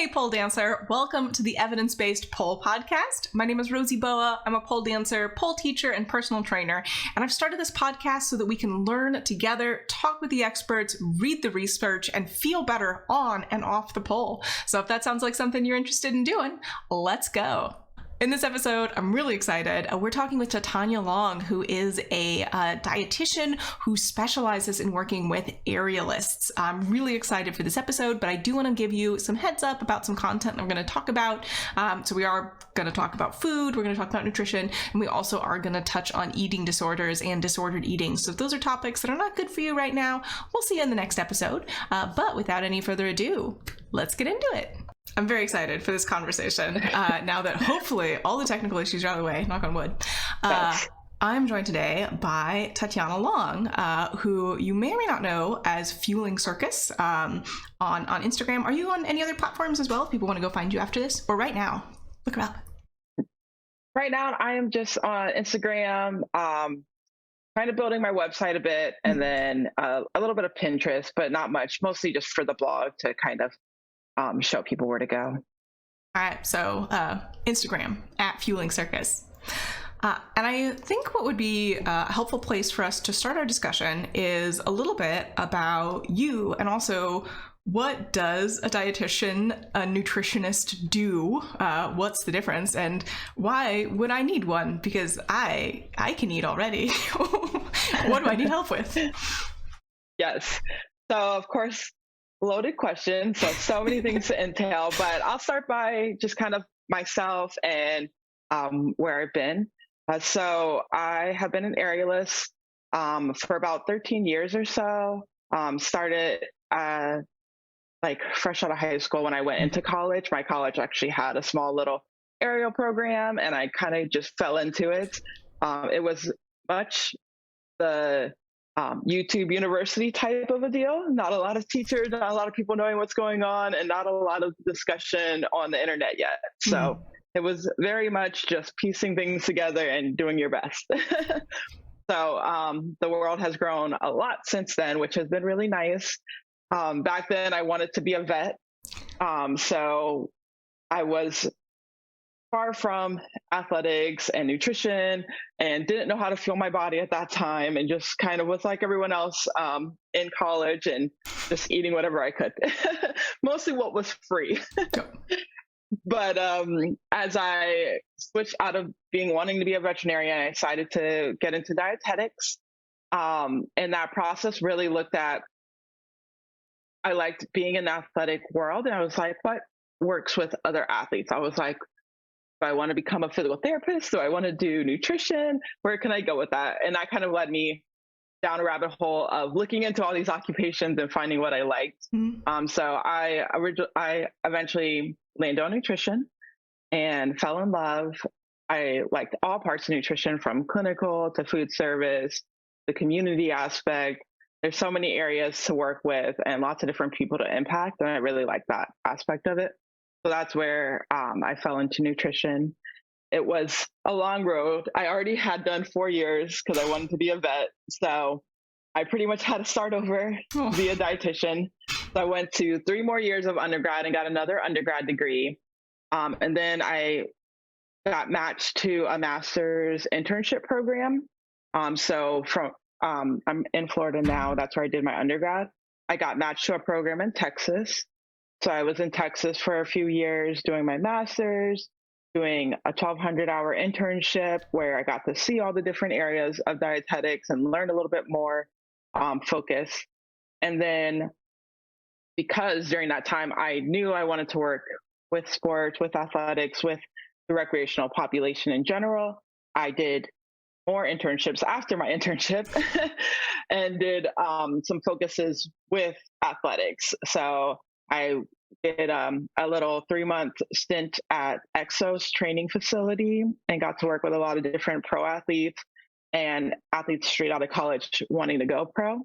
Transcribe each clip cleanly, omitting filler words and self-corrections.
Hey, pole dancer. Welcome to the Evidence-Based Pole Podcast. My name is Rosie Boa. I'm a pole dancer, pole teacher, and personal trainer. And I've started this podcast so that we can learn together, talk with the experts, read the research, and feel better on and off the pole. So if that sounds like something you're interested in doing, let's go. In this episode, I'm really excited. We're talking with Tatanya Long, who is a dietitian who specializes in working with aerialists. I'm really excited for this episode, but I do want to give you some heads up about some content that we're going to talk about. So we are going to talk about food, we're going to talk about nutrition, and we also are going to touch on eating disorders and disordered eating. So if those are topics that are not good for you right now, we'll see you in the next episode. But without any further ado, let's get into it. I'm very excited for this conversation now that hopefully all the technical issues are out of the way, knock on wood. I'm joined today by Tatyana Long, who you may or may not know as Fueling Circus on Instagram. Are you on any other platforms as well if people want to go find you after this? Or right now? Look around. Right now, I am just on Instagram, kind of building my website a bit, and then a little bit of Pinterest, but not much, mostly just for the blog to kind of show people where to go. All right, so Instagram at Fueling Circus. And I think what would be a helpful place for us to start our discussion is a little bit about you, and also what does a dietitian, a nutritionist do? What's the difference, and why would I need one? Because I can eat already. What do I need help with? Yes. So of course, loaded question. So many things to entail, but I'll start by just kind of myself and where I've been. So I have been an aerialist for about 13 years or so. Started like fresh out of high school. When I went into college, my college actually had a small little aerial program, and I kind of just fell into it. It was much the YouTube university type of a deal. Not a lot of teachers, not a lot of people knowing what's going on, and not a lot of discussion on the internet yet. So it was very much just piecing things together and doing your best. So the world has grown a lot since then, which has been really nice. Back then, I wanted to be a vet. So I was far from athletics and nutrition, and didn't know how to fuel my body at that time, and just kind of was like everyone else in college and just eating whatever I could, mostly what was free. But as I switched out of wanting to be a veterinarian, I decided to get into dietetics. And that process really looked at, I liked being in the athletic world, and I was like, what works with other athletes? I was like, do I want to become a physical therapist? Do I want to do nutrition? Where can I go with that? And that kind of led me down a rabbit hole of looking into all these occupations and finding what I liked. So I eventually landed on nutrition and fell in love. I liked all parts of nutrition, from clinical to food service, the community aspect. There's so many areas to work with and lots of different people to impact, and I really like that aspect of it. So that's where I fell into nutrition. It was a long road. I already had done 4 years because I wanted to be a vet. So I pretty much had to start over to be a dietitian. So I went to 3 more years of undergrad and got another undergrad degree. And then I got matched to a master's internship program. So I'm in Florida now. That's where I did my undergrad. I got matched to a program in Texas. So I was in Texas for a few years doing my master's, doing a 1,200-hour internship where I got to see all the different areas of dietetics and learn a little bit more focus. And then because during that time, I knew I wanted to work with sports, with athletics, with the recreational population in general, I did more internships after my internship and did some focuses with athletics. So I did a little 3-month stint at Exos training facility and got to work with a lot of different pro athletes and athletes straight out of college wanting to go pro.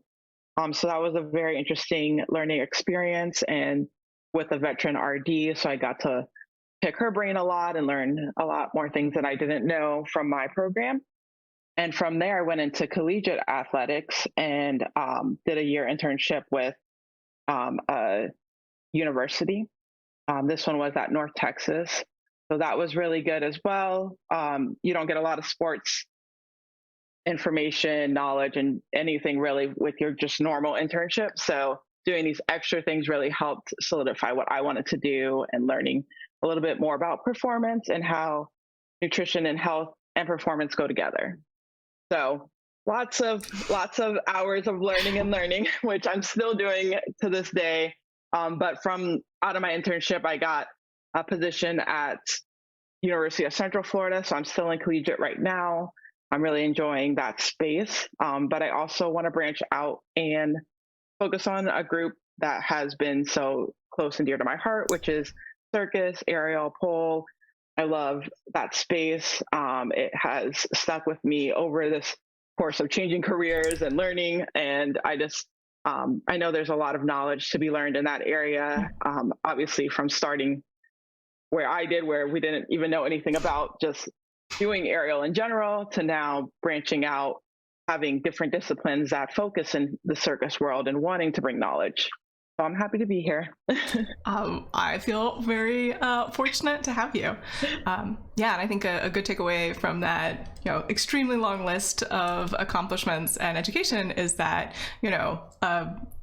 So that was a very interesting learning experience, and with a veteran RD, so I got to pick her brain a lot and learn a lot more things that I didn't know from my program. And from there, I went into collegiate athletics and did a year internship with a university. This one was at North Texas. So that was really good as well. You don't get a lot of sports information, knowledge, and anything really with your just normal internship. So doing these extra things really helped solidify what I wanted to do and learning a little bit more about performance and how nutrition and health and performance go together. So lots of hours of learning, which I'm still doing to this day. But from out of my internship, I got a position at University of Central Florida. So I'm still in collegiate right now. I'm really enjoying that space. But I also want to branch out and focus on a group that has been so close and dear to my heart, which is circus, aerial, pole. I love that space. It has stuck with me over this course of changing careers and learning. And I know there's a lot of knowledge to be learned in that area. Obviously from starting where I did, where we didn't even know anything about just doing aerial in general, to now branching out, having different disciplines that focus in the circus world and wanting to bring knowledge. So I'm happy to be here. I feel very fortunate to have you. And I think a good takeaway from that, extremely long list of accomplishments and education is that,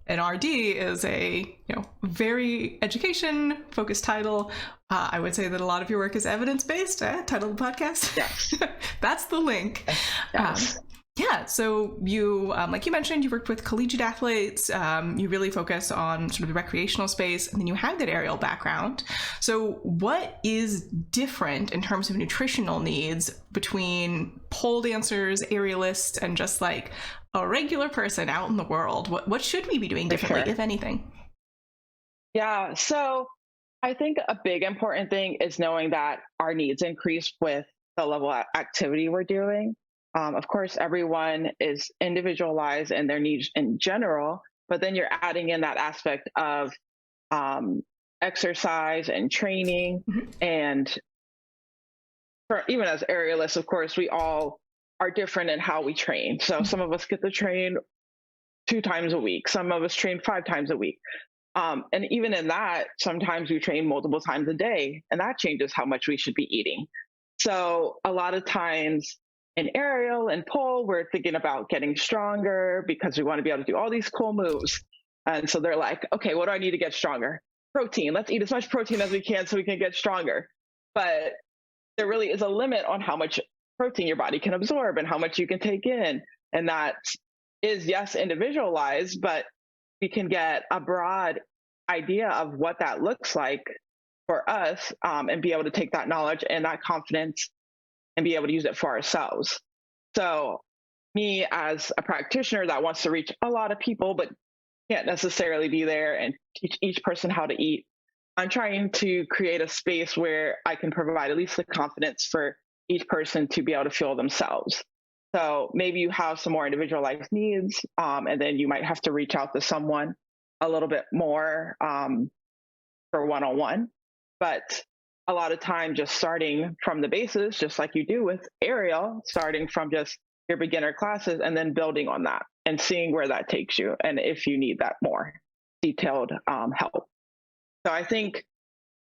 an RD is a very education focused title. I would say that a lot of your work is evidence-based. Title of the podcast. Yes. That's the link. Yes. So you, like you mentioned, you worked with collegiate athletes. You really focus on sort of the recreational space, and then you have that aerial background. So what is different in terms of nutritional needs between pole dancers, aerialists, and just like a regular person out in the world? What should we be doing differently, if anything? Yeah, so I think a big important thing is knowing that our needs increase with the level of activity we're doing. Of course, everyone is individualized in their needs in general, but then you're adding in that aspect of exercise and training. Mm-hmm. And even as aerialists, of course, we all are different in how we train. So some of us get to train 2 times a week. Some of us train 5 times a week. And even in that, sometimes we train multiple times a day, and that changes how much we should be eating. So a lot of times in aerial and pole, we're thinking about getting stronger because we want to be able to do all these cool moves. And so they're like, okay, what do I need to get stronger? Protein. Let's eat as much protein as we can so we can get stronger. But there really is a limit on how much protein your body can absorb and how much you can take in. And that is, yes, individualized, but we can get a broad idea of what that looks like for us, and be able to take that knowledge and that confidence and be able to use it for ourselves. So me as a practitioner that wants to reach a lot of people, but can't necessarily be there and teach each person how to eat, I'm trying to create a space where I can provide at least the confidence for each person to be able to fuel themselves. So maybe you have some more individualized needs, and then you might have to reach out to someone a little bit more for one-on-one. But a lot of time just starting from the basis, just like you do with aerial, starting from just your beginner classes and then building on that and seeing where that takes you and if you need that more detailed help. So I think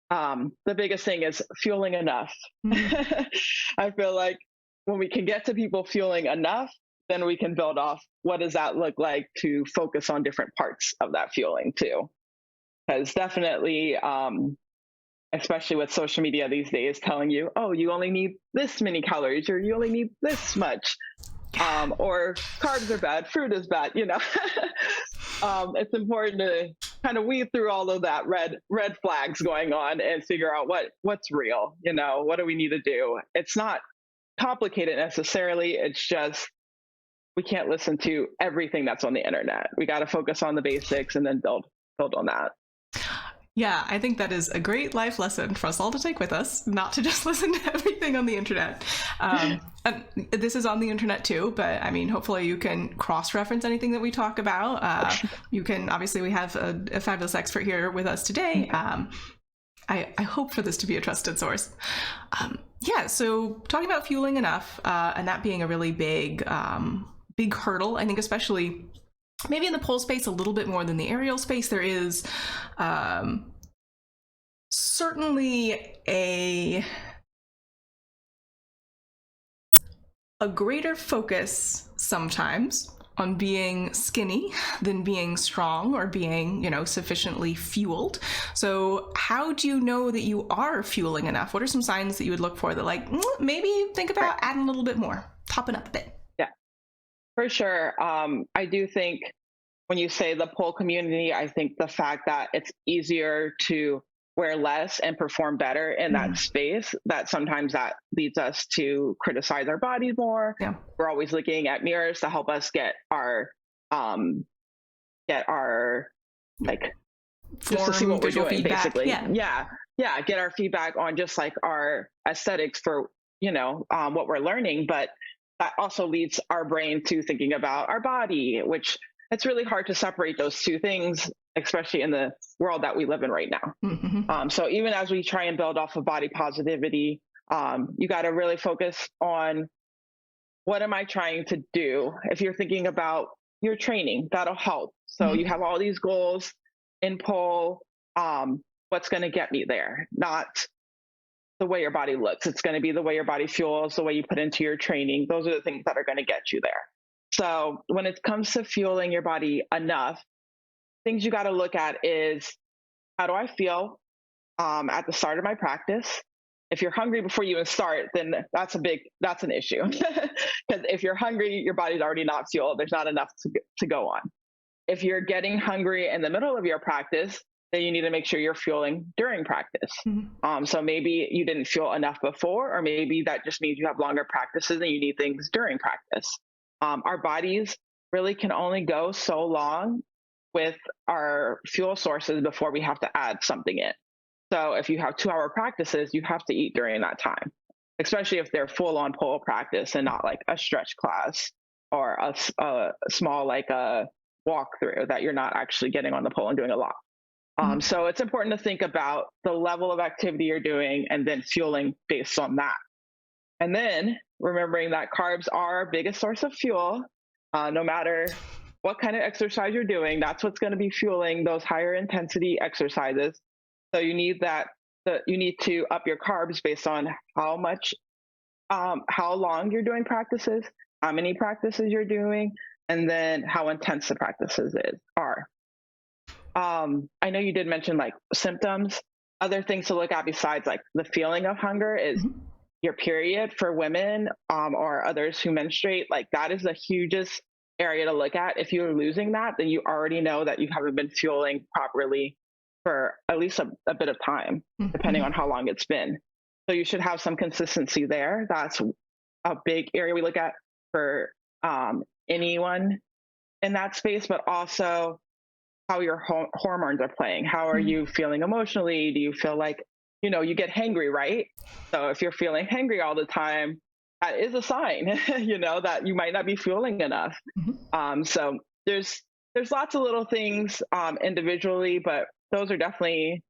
the biggest thing is fueling enough. Mm-hmm. I feel like when we can get to people fueling enough, then we can build off what does that look like to focus on different parts of that fueling too. Because definitely, especially with social media these days telling you, oh, you only need this many calories or you only need this much, or carbs are bad, fruit is bad, it's important to kind of weed through all of that red flags going on and figure out what's real, what do we need to do? It's not complicated necessarily. It's just, we can't listen to everything that's on the internet. We got to focus on the basics and then build on that. Yeah, I think that is a great life lesson for us all to take with us, not to just listen to everything on the internet. And this is on the internet too, but I mean, hopefully you can cross-reference anything that we talk about. You can, obviously we have a fabulous expert here with us today. I hope for this to be a trusted source. So talking about fueling enough, and that being a really big hurdle, I think especially maybe in the pole space a little bit more than the aerial space, there is certainly a greater focus sometimes on being skinny than being strong or being, sufficiently fueled. So how do you know that you are fueling enough? What are some signs that you would look for that maybe think about adding a little bit more, topping up a bit? Yeah, for sure. I do think when you say the pole community, I think the fact that it's easier to wear less and perform better in that space, that sometimes that leads us to criticize our bodies more. Yeah. We're always looking at mirrors to help us get our like just to see what we're doing, feedback. basically. Yeah, get our feedback on just like our aesthetics for what we're learning. But that also leads our brain to thinking about our body, which it's really hard to separate those two things, especially in the world that we live in right now. Mm-hmm. So even as we try and build off of body positivity, you got to really focus on, what am I trying to do? If you're thinking about your training, that'll help. So you have all these goals in pole. What's going to get me there? Not the way your body looks. It's going to be the way your body fuels, the way you put into your training. Those are the things that are going to get you there. So when it comes to fueling your body enough, things you got to look at is, how do I feel at the start of my practice? If you're hungry before you even start, then that's an issue. Because if you're hungry, your body's already not fueled. There's not enough to go on. If you're getting hungry in the middle of your practice, then you need to make sure you're fueling during practice. So maybe you didn't fuel enough before, or maybe that just means you have longer practices and you need things during practice. Our bodies really can only go so long with our fuel sources before we have to add something in. So if you have 2-hour practices, you have to eat during that time, especially if they're full on pole practice and not like a stretch class or a small, like a walkthrough that you're not actually getting on the pole and doing a lot. So it's important to think about the level of activity you're doing and then fueling based on that. And then remembering that carbs are our biggest source of fuel, no matter what kind of exercise you're doing. That's what's going to be fueling those higher intensity exercises. So you need you need to up your carbs based on how long you're doing practices, how many practices you're doing, and then how intense the practices are. I know you did mention like symptoms. Other things to look at besides like the feeling of hunger is your period for women, or others who menstruate. Like that is the hugest area to look at. If you're losing that, then you already know that you haven't been fueling properly for at least a bit of time, depending on how long it's been. So you should have some consistency there. That's a big area we look at for anyone in that space, but also how your hormones are playing. How are you feeling emotionally? Do you feel like, you get hangry, right? So if you're feeling hangry all the time, that is a sign, that you might not be fueling enough. So there's lots of little things individually, but those are definitely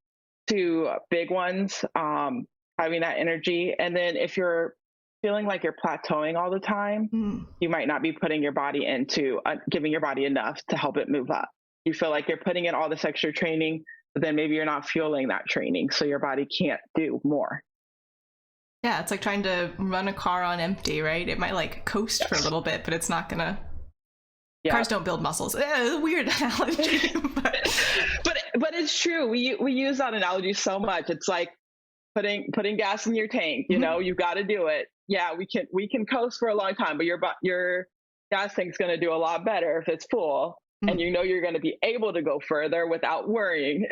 two big ones, having that energy. And then if you're feeling like you're plateauing all the time, you might not be putting your body into giving your body enough to help it move up. You feel like you're putting in all this extra training, but then maybe you're not fueling that training, so your body can't do more. Yeah, it's like trying to run a car on empty, right? It might like coast for a little bit, but it's not gonna. Cars don't build muscles. Weird analogy, but it's true. We use that analogy so much. It's like putting gas in your tank. You've got to do it. Yeah, we can coast for a long time, but your gas tank's going to do a lot better if it's full. And you're going to be able to go further without worrying.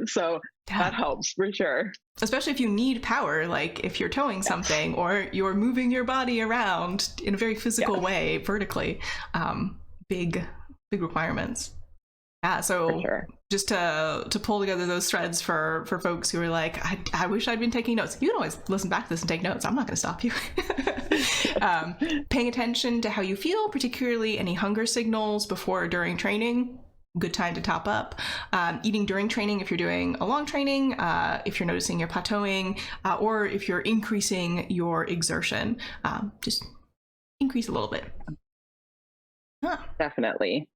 So that helps for sure. Especially if you need power, like if you're towing something or you're moving your body around in a very physical way vertically. Big requirements. Yeah, so sure. Just to pull together those threads for folks who are like, I wish I'd been taking notes. You can always listen back to this and take notes. I'm not going to stop you. Paying attention to how you feel, particularly any hunger signals before or during training. Good time to top up. Eating during training if you're doing a long training, if you're noticing you're plateauing, or if you're increasing your exertion. Just increase a little bit. Definitely.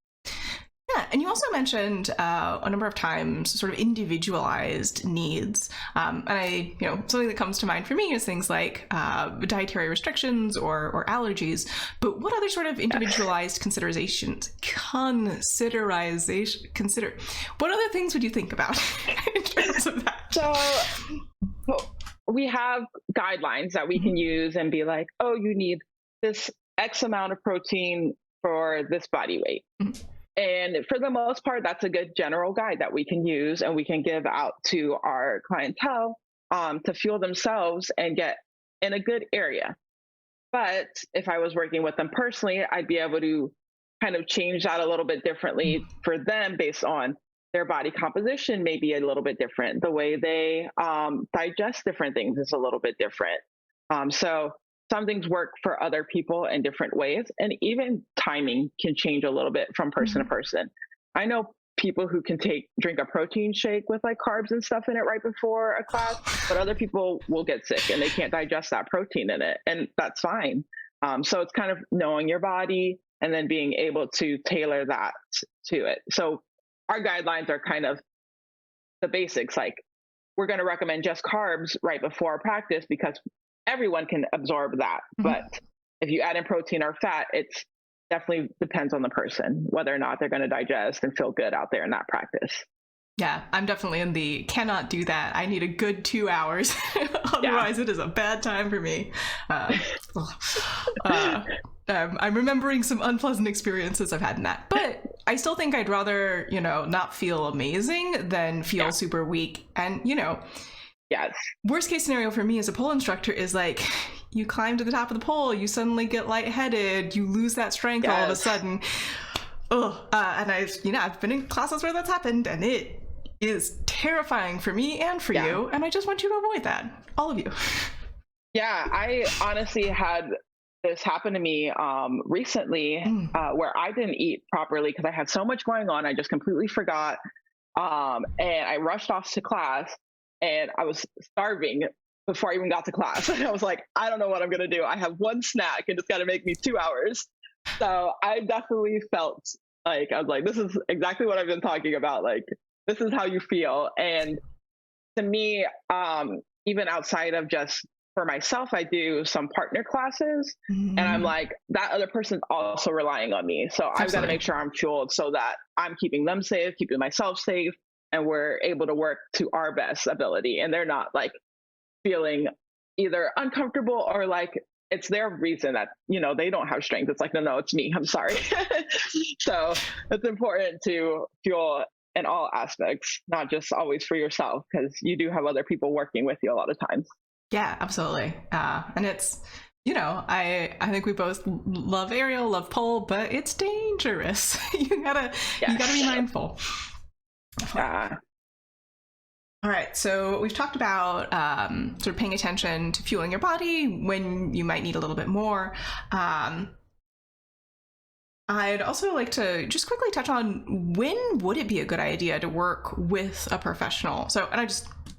Yeah, and you also mentioned a number of times sort of individualized needs, and something that comes to mind for me is things like dietary restrictions or allergies. But what other sort of individualized what other things would you think about in terms of that? So we have guidelines that we can use and be like, oh, you need this X amount of protein for this body weight. And for the most part, that's a good general guide that we can use and we can give out to our clientele to fuel themselves and get in a good area. But if I was working with them personally, I'd be able to kind of change that a little bit differently for them based on their body composition may be a little bit different. The way they digest different things is a little bit different. So some things work for other people in different ways, and even timing can change a little bit from person to person. I know people who can drink a protein shake with like carbs and stuff in it right before a class, but other people will get sick and they can't digest that protein in it, and that's fine. So it's kind of knowing your body and then being able to tailor that to it. So our guidelines are kind of the basics, like we're going to recommend just carbs right before practice because everyone can absorb that. But if you add in protein or fat, it's definitely depends on the person, whether or not they're going to digest and feel good out there in that practice. Yeah, I'm definitely in the cannot do that. I need a good 2 hours. Otherwise, it is a bad time for me. I'm remembering some unpleasant experiences I've had in that. But I still think I'd rather, not feel amazing than feel super weak. And, yes. Worst case scenario for me as a pole instructor is like, you climb to the top of the pole, you suddenly get lightheaded, you lose that strength all of a sudden. And I've been in classes where that's happened, and it is terrifying for me and for you, and I just want you to avoid that, all of you. Yeah, I honestly had this happen to me recently where I didn't eat properly because I had so much going on. I just completely forgot, and I rushed off to class, and I was starving before I even got to class. And I was like, I don't know what I'm going to do. I have one snack and it's got to make me 2 hours. So I definitely felt like, I was like, this is exactly what I've been talking about. Like, this is how you feel. And to me, even outside of just for myself, I do some partner classes, and I'm like, that other person's also relying on me. So I've got to make sure I'm fueled so that I'm keeping them safe, keeping myself safe, and we're able to work to our best ability. And they're not like feeling either uncomfortable or like it's their reason that, they don't have strength. It's like, no, it's me. I'm sorry. So it's important to fuel in all aspects, not just always for yourself, because you do have other people working with you a lot of times. Yeah, absolutely. And it's, I think we both love aerial, love pole, but it's dangerous. You gotta be mindful. All right, so we've talked about sort of paying attention to fueling your body when you might need a little bit more. I'd also like to just quickly touch on when would it be a good idea to work with a professional? So, I'm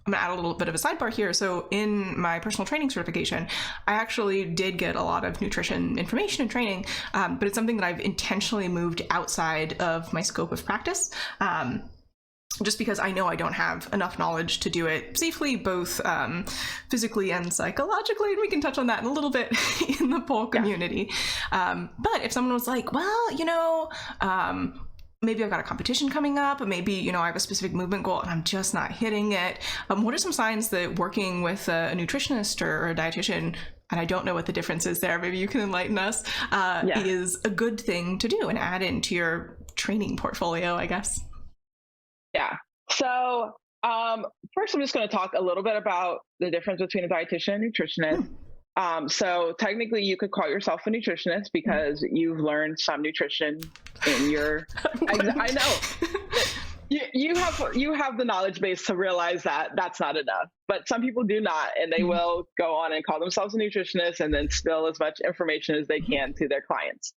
gonna add a little bit of a sidebar here. So in my personal training certification, I actually did get a lot of nutrition information and training, but it's something that I've intentionally moved outside of my scope of practice. Just because I know I don't have enough knowledge to do it safely, both physically and psychologically, and we can touch on that in a little bit in the pole community. But if someone was like, well, maybe I've got a competition coming up, maybe, I have a specific movement goal and I'm just not hitting it. What are some signs that working with a nutritionist or a dietitian, and I don't know what the difference is there, maybe you can enlighten us, is a good thing to do and add into your training portfolio, I guess? Yeah. So first, I'm just going to talk a little bit about the difference between a dietitian and nutritionist. So technically, you could call yourself a nutritionist because you've learned some nutrition in your. I know you have the knowledge base to realize that that's not enough, but some people do not, and they will go on and call themselves a nutritionist and then spill as much information as they can to their clients.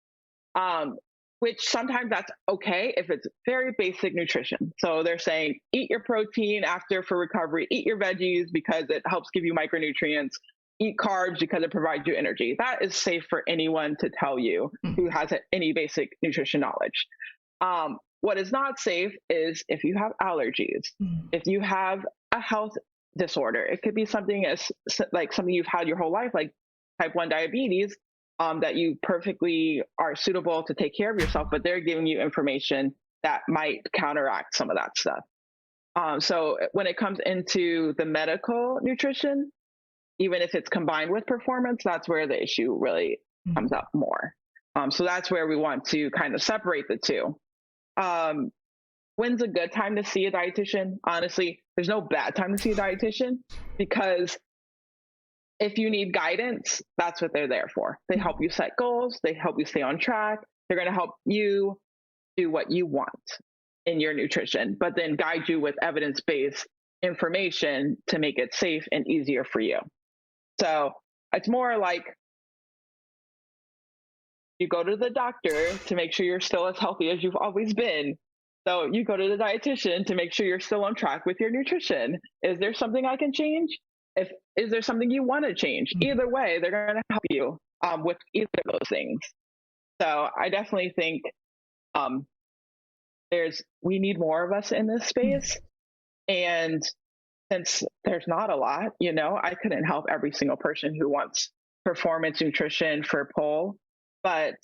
Which sometimes that's okay if it's very basic nutrition. So they're saying, eat your protein for recovery, eat your veggies because it helps give you micronutrients, eat carbs because it provides you energy. That is safe for anyone to tell you who has any basic nutrition knowledge. what is not safe is if you have allergies, if you have a health disorder. It could be something as like something you've had your whole life, like type 1 diabetes, that you perfectly are suitable to take care of yourself, but they're giving you information that might counteract some of that stuff. So when it comes into the medical nutrition, even if it's combined with performance, that's where the issue really comes up more. So that's where we want to kind of separate the two. When's a good time to see a dietitian? Honestly, there's no bad time to see a dietitian, because if you need guidance, that's what they're there for. They help you set goals. They help you stay on track. They're going to help you do what you want in your nutrition, but then guide you with evidence-based information to make it safe and easier for you. So it's more like you go to the doctor to make sure you're still as healthy as you've always been. So you go to the dietitian to make sure you're still on track with your nutrition. Is there something I can change? Is there something you want to change? Either way, they're going to help you with either of those things. So I definitely think we need more of us in this space. And since there's not a lot, I couldn't help every single person who wants performance nutrition for pole, but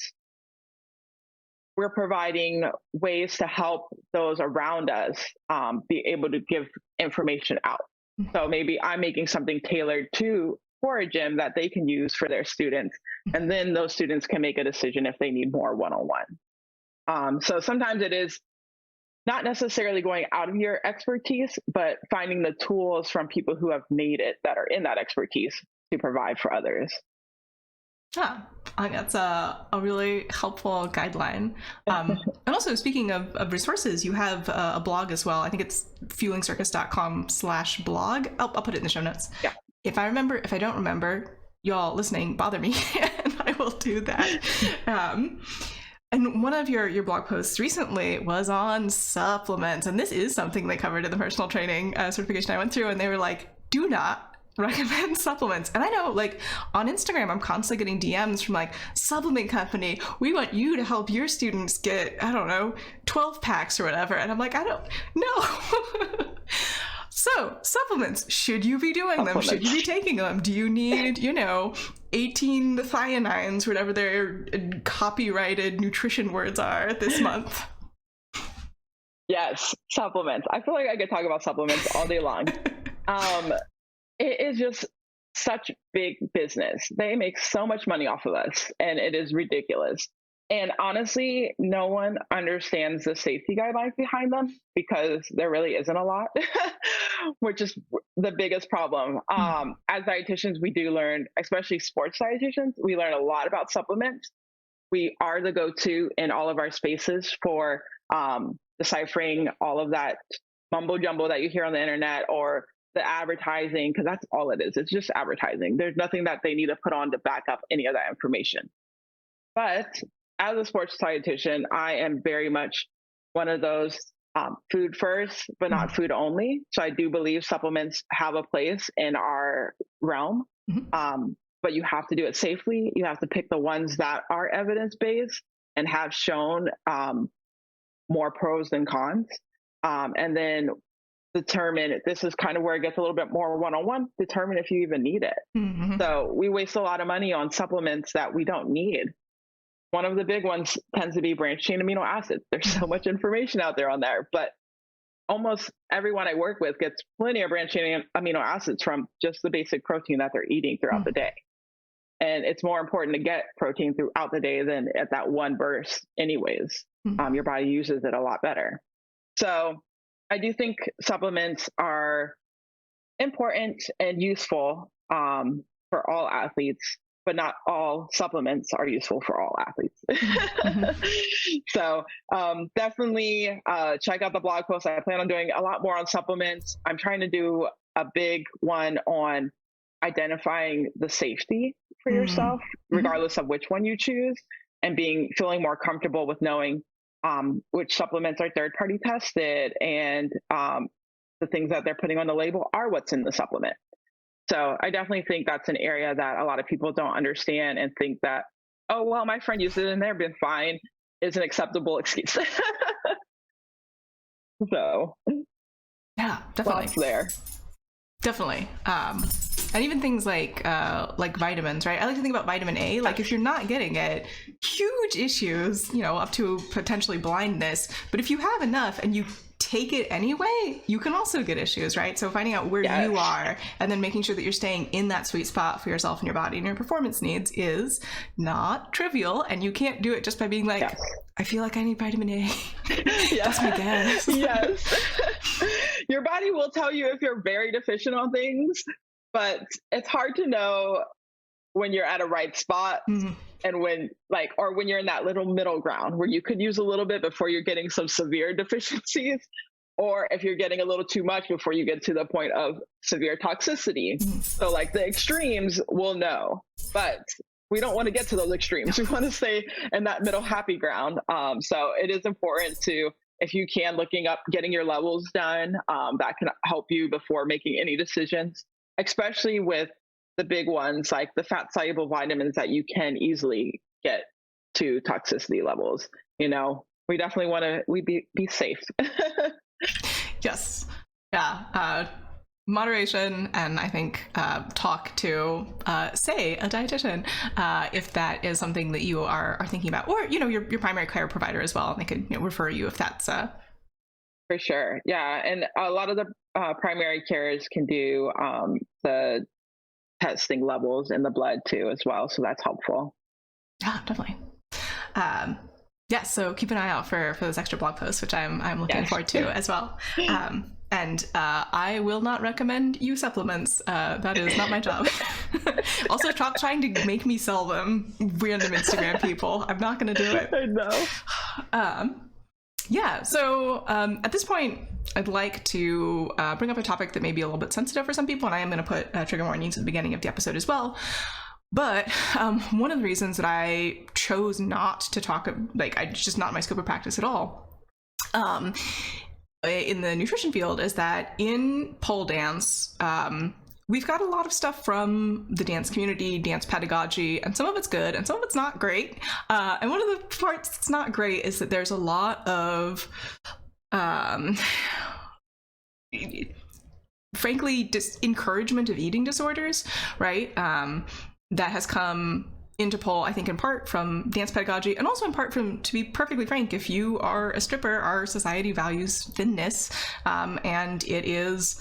we're providing ways to help those around us be able to give information out. So maybe I'm making something tailored for a gym that they can use for their students. And then those students can make a decision if they need more one-on-one. So sometimes it is not necessarily going out of your expertise, but finding the tools from people who have made it that are in that expertise to provide for others. Yeah, I think that's a really helpful guideline. And also, speaking of resources, you have a blog as well. I think it's fuelingcircus.com/blog. I'll put it in the show notes. Yeah. If I don't remember, y'all listening, bother me, and I will do that. And one of your blog posts recently was on supplements. And this is something they covered in the personal training certification I went through. And they were like, do not recommend supplements. And I know, like, on Instagram, I'm constantly getting DMs from like, supplement company, we want you to help your students get, 12 packs or whatever. And I'm like, I don't know. So supplements, should you be doing them? Should you be taking them? Do you need, 18 thionines, whatever their copyrighted nutrition words are this month? Yes, supplements. I feel like I could talk about supplements all day long. It is just such big business. They make so much money off of us, and it is ridiculous. And honestly, no one understands the safety guidelines behind them, because there really isn't a lot, which is the biggest problem. As dietitians, we do learn, especially sports dietitians, we learn a lot about supplements. We are the go-to in all of our spaces for deciphering all of that mumbo jumbo that you hear on the internet or the advertising, because that's all it is. It's just advertising. There's nothing that they need to put on to back up any of that information. But as a sports dietitian, I am very much one of those food first, but not food only. So I do believe supplements have a place in our realm, but you have to do it safely. You have to pick the ones that are evidence-based and have shown more pros than cons. And then determine, this is kind of where it gets a little bit more one-on-one, determine if you even need it. So we waste a lot of money on supplements that we don't need. One of the big ones tends to be branched chain amino acids. There's so much information out there on there, but almost everyone I work with gets plenty of branched chain amino acids from just the basic protein that they're eating throughout the day. And it's more important to get protein throughout the day than at that one burst anyways. Your body uses it a lot better. So I do think supplements are important and useful for all athletes, but not all supplements are useful for all athletes. So definitely check out the blog post. I plan on doing a lot more on supplements. I'm trying to do a big one on identifying the safety for yourself, regardless of which one you choose, and feeling more comfortable with knowing which supplements are third-party tested and the things that they're putting on the label are what's in the supplement. So I definitely think that's an area that a lot of people don't understand and think that, oh, well, my friend used it and they've been fine, is an acceptable excuse. So Yeah, definitely. lots there. Definitely. And even things like vitamins, right? I like to think about vitamin A. Like if you're not getting it, huge issues, up to potentially blindness. But if you have enough and you take it anyway, you can also get issues, right? So finding out where you are and then making sure that you're staying in that sweet spot for yourself and your body and your performance needs is not trivial. And you can't do it just by being like, I feel like I need vitamin A. That's my guess. Yes. Your body will tell you if you're very deficient on things, but it's hard to know when you're at a right spot and when you're in that little middle ground where you could use a little bit before you're getting some severe deficiencies, or if you're getting a little too much before you get to the point of severe toxicity. So like the extremes, we'll know, but we don't want to get to those extremes. We want to stay in that middle happy ground. So it is important to, if you can, looking up, getting your levels done, that can help you before making any decisions, especially with the big ones like the fat soluble vitamins that you can easily get to toxicity levels. We definitely want to be safe. Yes. Yeah. Moderation, and I think talk to, say, a dietitian if that is something that you are thinking about, or your primary care provider as well, and they could refer you if that's For sure. Yeah, and a lot of the primary carers can do the testing levels in the blood too as well, so that's helpful. Yeah, definitely. So keep an eye out for those extra blog posts, which I'm looking forward to as well. And I will not recommend you supplements. That is not my job. Also, stop trying to make me sell them, random Instagram people. I'm not going to do it. I know. So at this point, I'd like to bring up a topic that may be a little bit sensitive for some people, and I am going to put trigger warnings at the beginning of the episode as well. But one of the reasons that I chose not to talk, it's just not my scope of practice at all, in the nutrition field, is that in pole dance, we've got a lot of stuff from the dance community, dance pedagogy, and some of it's good and some of it's not great. And one of the parts that's not great is that there's a lot of, frankly, encouragement of eating disorders, right? That has come into pole, I think, in part from dance pedagogy, and also in part from, to be perfectly frank, if you are a stripper, our society values thinness, and it is,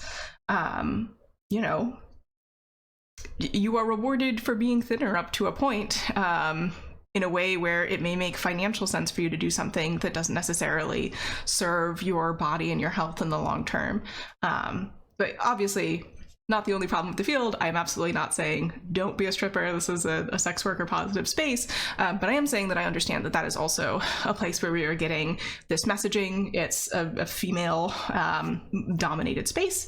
you are rewarded for being thinner up to a point, in a way where it may make financial sense for you to do something that doesn't necessarily serve your body and your health in the long term. But obviously, not the only problem with the field. I am absolutely not saying don't be a stripper. This is a sex worker positive space. But I am saying that I understand that that is also a place where we are getting this messaging. It's a female dominated space.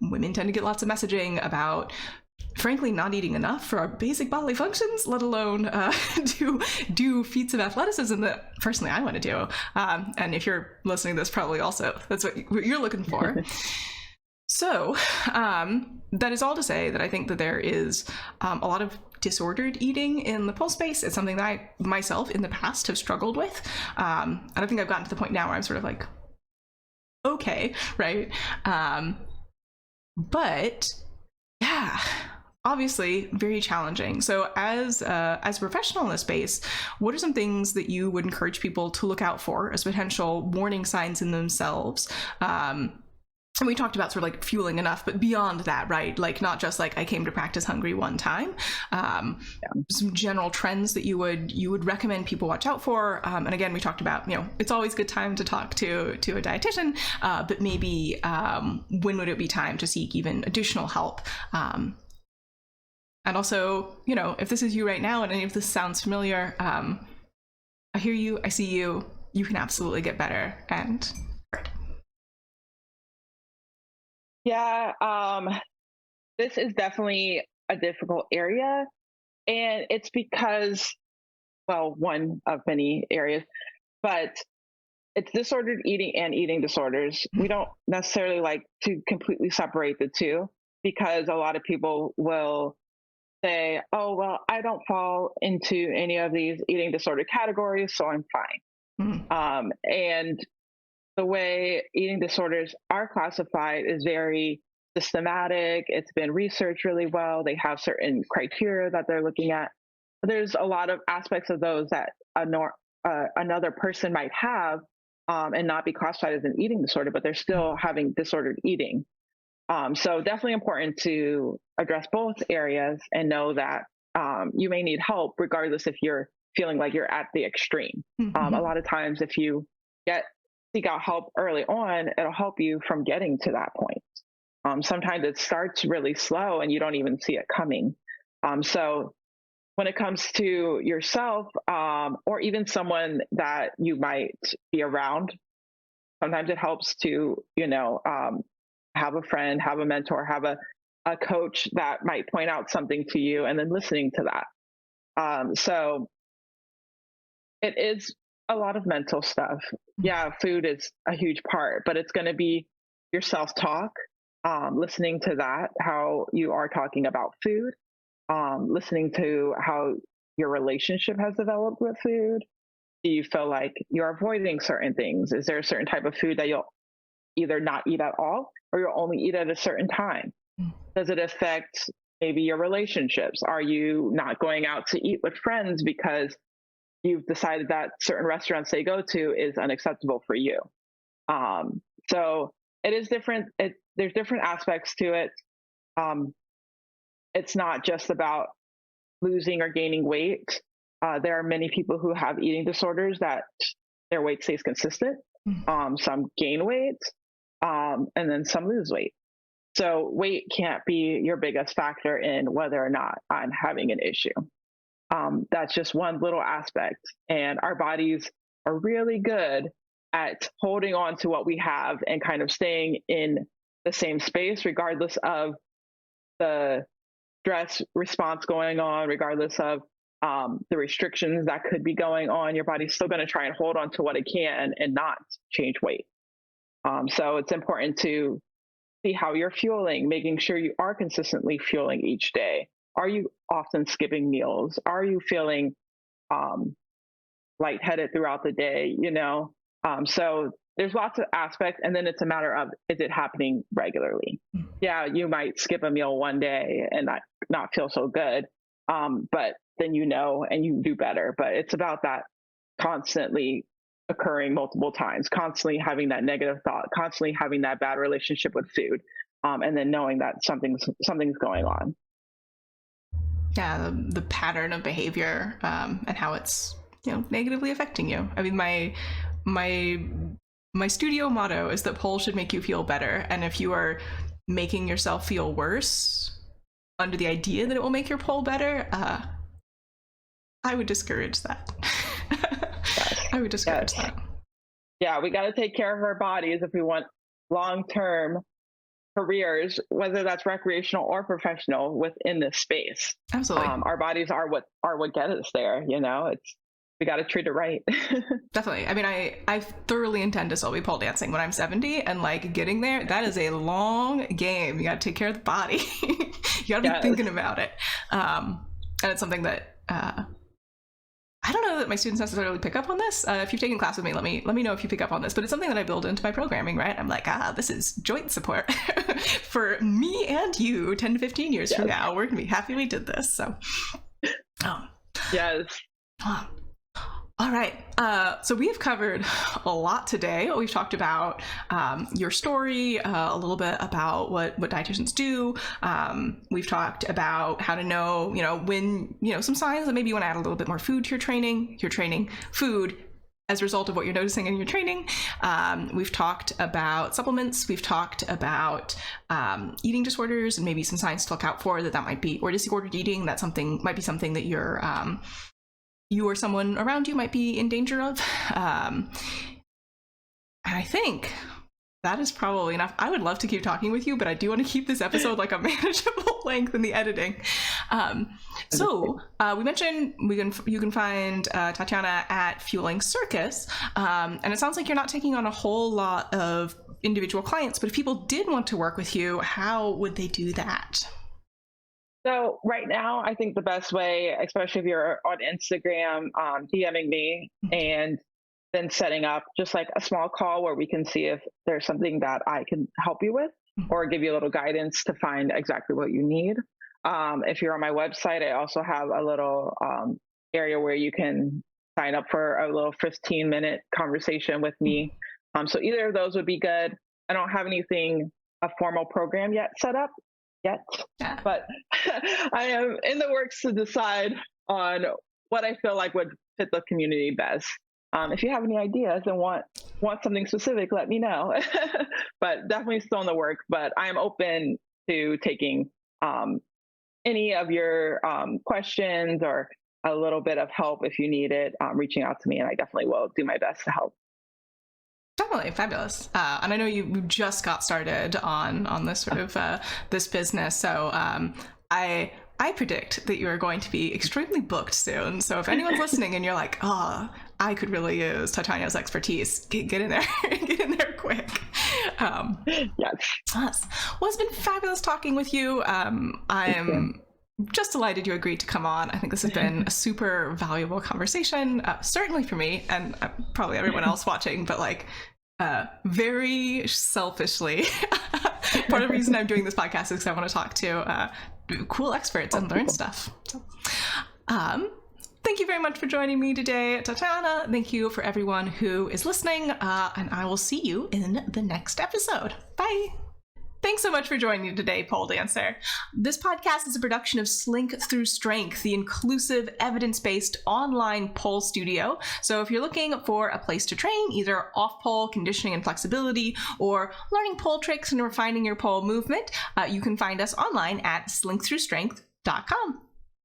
Women tend to get lots of messaging about, frankly, not eating enough for our basic bodily functions, let alone do feats of athleticism that personally I want to do. And if you're listening to this, probably also that's what you're looking for. So that is all to say that I think that there is a lot of disordered eating in the pole space. It's something that I myself in the past have struggled with. I don't think I've gotten to the point now where I'm sort of like, okay, right? But yeah, obviously very challenging. So as a professional in this space, what are some things that you would encourage people to look out for as potential warning signs in themselves? And we talked about sort of like fueling enough, but beyond that, right? Like not just like I came to practice hungry one time. Some general trends that you would recommend people watch out for. And again, we talked about, it's always a good time to talk to a dietitian, but maybe when would it be time to seek even additional help? And also, if this is you right now and any of this sounds familiar, I hear you, I see you, you can absolutely get better. And yeah, this is definitely a difficult area. And it's because, well, one of many areas, but it's disordered eating and eating disorders. We don't necessarily like to completely separate the two, because a lot of people will say, oh, well, I don't fall into any of these eating disorder categories, so I'm fine. And the way eating disorders are classified is very systematic. It's been researched really well. They have certain criteria that they're looking at. But there's a lot of aspects of those that another person might have and not be classified as an eating disorder, but they're still having disordered eating. So definitely important to address both areas and know that you may need help regardless if you're feeling like you're at the extreme. Mm-hmm. A lot of times if you seek out help early on, it'll help you from getting to that point. Sometimes it starts really slow and you don't even see it coming. So when it comes to yourself or even someone that you might be around, sometimes it helps to, have a friend, have a mentor, have a coach that might point out something to you and then listening to that. So it is a lot of mental stuff. Yeah, food is a huge part, but it's going to be your self-talk, listening to that, how you are talking about food, listening to how your relationship has developed with food. Do you feel like you're avoiding certain things? Is there a certain type of food that you'll either not eat at all or you'll only eat at a certain time? Does it affect maybe your relationships? Are you not going out to eat with friends because you've decided that certain restaurants they go to is unacceptable for you? So it is different. There's different aspects to it. It's not just about losing or gaining weight. There are many people who have eating disorders that their weight stays consistent. Some gain weight, and then some lose weight. So weight can't be your biggest factor in whether or not I'm having an issue. That's just one little aspect. And our bodies are really good at holding on to what we have and kind of staying in the same space, regardless of the stress response going on, regardless of the restrictions that could be going on. Your body's still going to try and hold on to what it can and not change weight. So it's important to see how you're fueling, making sure you are consistently fueling each day. Are you often skipping meals? Are you feeling lightheaded throughout the day? So there's lots of aspects, and then it's a matter of, is it happening regularly? Yeah, you might skip a meal one day and not feel so good, but then and you do better. But it's about that constantly occurring multiple times, constantly having that negative thought, constantly having that bad relationship with food, and then knowing that something's going on. Yeah, the pattern of behavior and how it's negatively affecting you. I mean, my studio motto is that pole should make you feel better, and if you are making yourself feel worse under the idea that it will make your pole better, I would discourage that. I would discourage that. Yeah, we got to take care of our bodies if we want long-term careers, whether that's recreational or professional, within this space. Absolutely. Our bodies are what get us there. We got to treat it right. Definitely. I mean, I thoroughly intend to still be pole dancing when I'm 70, and getting there, that is a long game. You got to take care of the body. You got to be thinking about it. And it's something that I don't know that my students necessarily pick up on this. If you've taken class with me, let me know if you pick up on this. But it's something that I build into my programming, right? I'm like, this is joint support for me and you. 10 to 15 years from now, we're gonna be happy we did this. So, yes. All right. So we have covered a lot today. We've talked about your story, a little bit about what dietitians do. We've talked about how to know, when, some signs that maybe you want to add a little bit more food to your training. You're training food as a result of what you're noticing in your training. We've talked about supplements. We've talked about eating disorders and maybe some signs to look out for that might be, or disordered eating. That might be something that you or someone around you might be in danger of. And I think that is probably enough. I would love to keep talking with you, but I do want to keep this episode a manageable length in the editing. So we mentioned you can find Tatyana at Fueling Circus. And it sounds like you're not taking on a whole lot of individual clients, but if people did want to work with you, how would they do that? So right now, I think the best way, especially if you're on Instagram, DMing me, and then setting up just like a small call where we can see if there's something that I can help you with or give you a little guidance to find exactly what you need. If you're on my website, I also have a little area where you can sign up for a little 15-minute conversation with me. So either of those would be good. I don't have a formal program yet set up yet, but I am in the works to decide on what I feel like would fit the community best. If you have any ideas and want something specific, let me know. But definitely still in the work. But I am open to taking any of your questions or a little bit of help if you need it, reaching out to me, and I definitely will do my best to help. Definitely fabulous. And I know you just got started on this sort of this business, so I predict that you are going to be extremely booked soon. So if anyone's listening and you're like, oh, I could really use Tatyanya's expertise, get in there, get in there quick. Yes. Well, it's been fabulous talking with you. I'm just delighted you agreed to come on. I think this has been a super valuable conversation, certainly for me and probably everyone else watching, but like very selfishly, part of the reason I'm doing this podcast is because I want to talk to cool experts and learn stuff. So, thank you very much for joining me today, Tatyana. Thank you for everyone who is listening, and I will see you in the next episode. Bye. Thanks so much for joining me today, pole dancer. This podcast is a production of Slink Through Strength, the inclusive, evidence-based online pole studio. So if you're looking for a place to train, either off-pole conditioning and flexibility, or learning pole tricks and refining your pole movement, you can find us online at slinkthroughstrength.com.